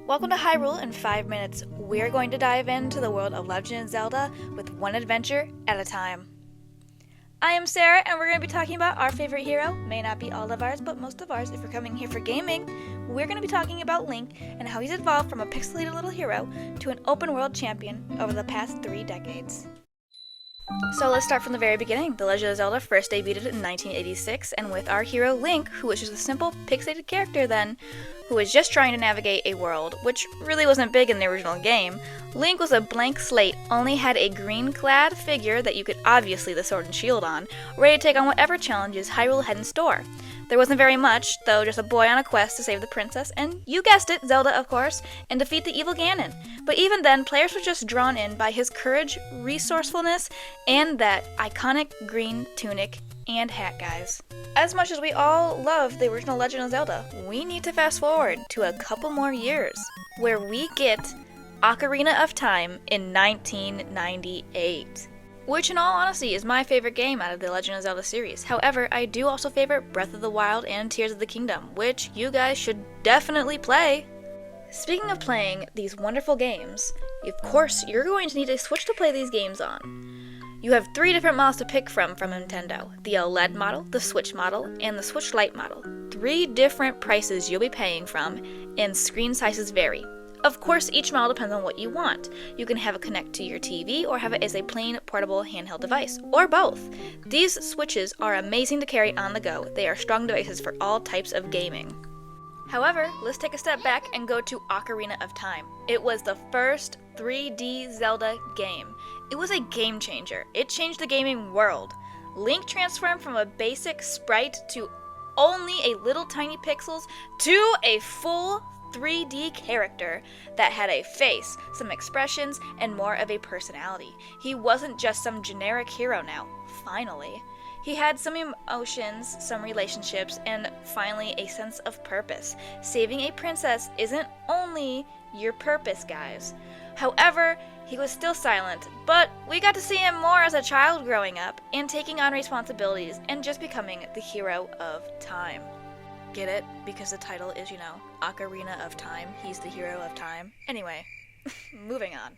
Welcome to Hyrule in 5 minutes. We're going to dive into the world of Legend of Zelda with one adventure at a time. I am Sarah, and we're going to be talking about our favorite hero. May not be all of ours, but most of ours. If you're coming here for gaming, we're going to be talking about Link and how he's evolved from a pixelated little hero to an open world champion over the past 3 decades. So let's start from the very beginning. The Legend of Zelda first debuted in 1986, and with our hero Link, who was just a simple pixelated character then, who was just trying to navigate a world, which really wasn't big in the original game. Link was a blank slate, only had a green-clad figure that you could obviously the sword and shield on, ready to take on whatever challenges Hyrule had in store. There wasn't very much, though, just a boy on a quest to save the princess, and you guessed it, Zelda of course, and defeat the evil Ganon. But even then, players were just drawn in by his courage, resourcefulness, and that iconic green tunic and hat, guys. As much as we all love the original Legend of Zelda, we need to fast forward to a couple more years, where we get Ocarina of Time in 1998. Which, in all honesty, is my favorite game out of the Legend of Zelda series. However, I do also favorite Breath of the Wild and Tears of the Kingdom, which you guys should definitely play. Speaking of playing these wonderful games, of course, you're going to need a Switch to play these games on. You have 3 different models to pick from Nintendo. The OLED model, the Switch model, and the Switch Lite model. 3 different prices you'll be paying from, and screen sizes vary. Of course, each model depends on what you want. You can have it connect to your TV or have it as a plain portable handheld device, or both. These Switches are amazing to carry on the go. They are strong devices for all types of gaming. However, let's take a step back and go to Ocarina of Time. It was the first 3D Zelda game. It was a game changer. It changed the gaming world. Link transformed from a basic sprite to only a little tiny pixels to a full 3D character that had a face, some expressions, and more of a personality. He wasn't just some generic hero now, finally. He had some emotions, some relationships, and finally a sense of purpose. Saving a princess isn't only your purpose, guys. However, he was still silent, but we got to see him more as a child growing up and taking on responsibilities and just becoming the hero of time. Get it? Because the title is, Ocarina of Time. He's the hero of time. Anyway, moving on.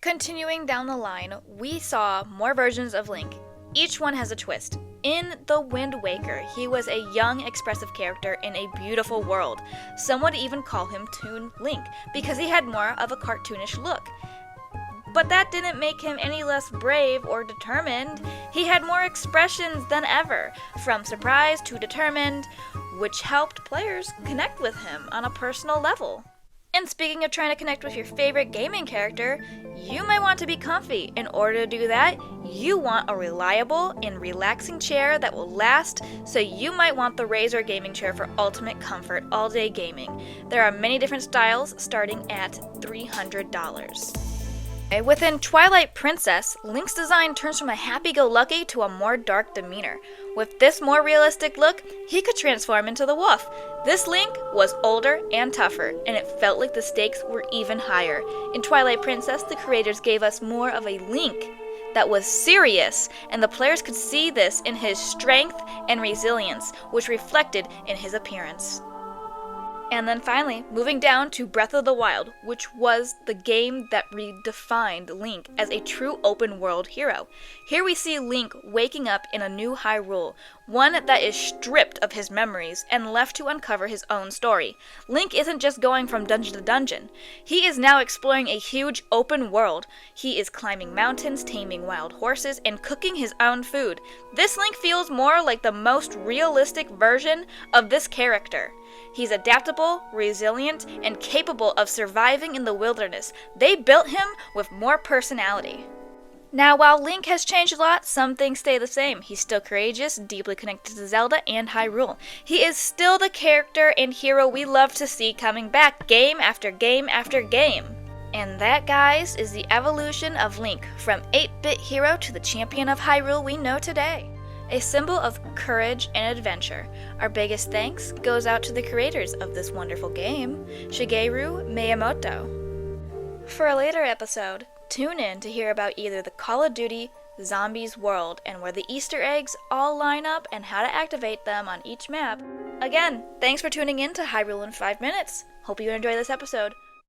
Continuing down the line, we saw more versions of Link. Each one has a twist. In The Wind Waker, he was a young, expressive character in a beautiful world. Some would even call him Toon Link, because he had more of a cartoonish look. But that didn't make him any less brave or determined. He had more expressions than ever, from surprised to determined, which helped players connect with him on a personal level. And speaking of trying to connect with your favorite gaming character, you might want to be comfy. In order to do that, you want a reliable and relaxing chair that will last, so you might want the Razer gaming chair for ultimate comfort all-day gaming. There are many different styles starting at $300. Within Twilight Princess, Link's design turns from a happy-go-lucky to a more dark demeanor. With this more realistic look, he could transform into the wolf. This Link was older and tougher, and it felt like the stakes were even higher. In Twilight Princess, the creators gave us more of a Link that was serious, and the players could see this in his strength and resilience, which reflected in his appearance. And then finally, moving down to Breath of the Wild, which was the game that redefined Link as a true open-world hero. Here we see Link waking up in a new Hyrule, one that is stripped of his memories and left to uncover his own story. Link isn't just going from dungeon to dungeon. He is now exploring a huge open world. He is climbing mountains, taming wild horses, and cooking his own food. This Link feels more like the most realistic version of this character. He's adaptable, resilient, and capable of surviving in the wilderness. They built him with more personality. Now, while Link has changed a lot, some things stay the same. He's still courageous, deeply connected to Zelda and Hyrule. He is still the character and hero we love to see coming back game after game after game. And that, guys, is the evolution of Link from 8-bit hero to the champion of Hyrule we know today. A symbol of courage and adventure. Our biggest thanks goes out to the creators of this wonderful game, Shigeru Miyamoto. For a later episode, tune in to hear about either the Call of Duty Zombies world and where the Easter eggs all line up and how to activate them on each map. Again, thanks for tuning in to Hyrule in 5 minutes. Hope you enjoy this episode.